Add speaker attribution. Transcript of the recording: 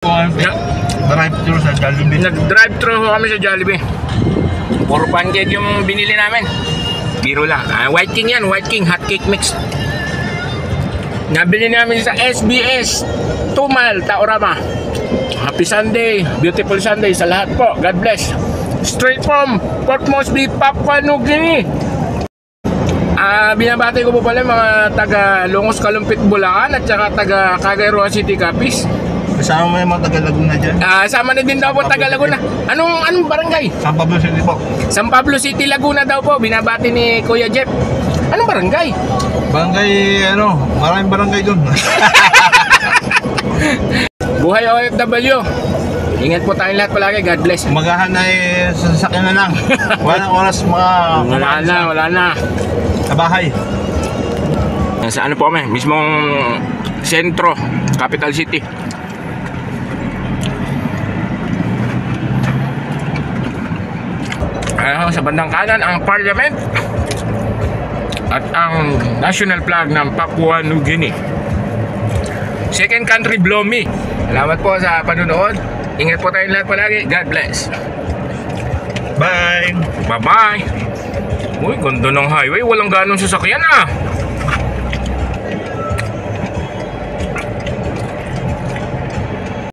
Speaker 1: Drive-thru sa Jollibee.
Speaker 2: Nag-drive-thru kami sa Jollibee. Puro pancake yung binili namin. Biro lang. White King yan. White King hot cake mix. Nabili namin sa SBS Tumal, Taorama. Happy Sunday. Beautiful Sunday sa lahat po. God bless. Straight from Port Moresby, Papua New Guinea. Binabati ko po pala mga taga Longos, Kalumpit, Bulacan at saka taga Cagayan City, Capiz.
Speaker 1: Kasama mo yung mga taga Laguna dyan?
Speaker 2: Sama na din daw po taga Laguna. Anong barangay?
Speaker 1: San Pablo City po.
Speaker 2: San Pablo City, Laguna daw po. Binabati ni Kuya Jeff. Anong barangay?
Speaker 1: Barangay, maraming barangay dun.
Speaker 2: Buhay OFW. Ingat po tayong lahat palagi. God bless.
Speaker 1: Magahan na sasakyan na lang. Walang oras
Speaker 2: Wala na.
Speaker 1: Sa bahay.
Speaker 2: Nasa ano po kami? Mismong sentro, capital city. Sa bandang kanan ang parliament at ang national flag ng Papua New Guinea. Second country blow me. Salamat po sa panunood. Ingat po tayong lahat palagi. God bless.
Speaker 1: Bye.
Speaker 2: Bye-bye. Uy, ganda ng highway. Walang ganong sasakyan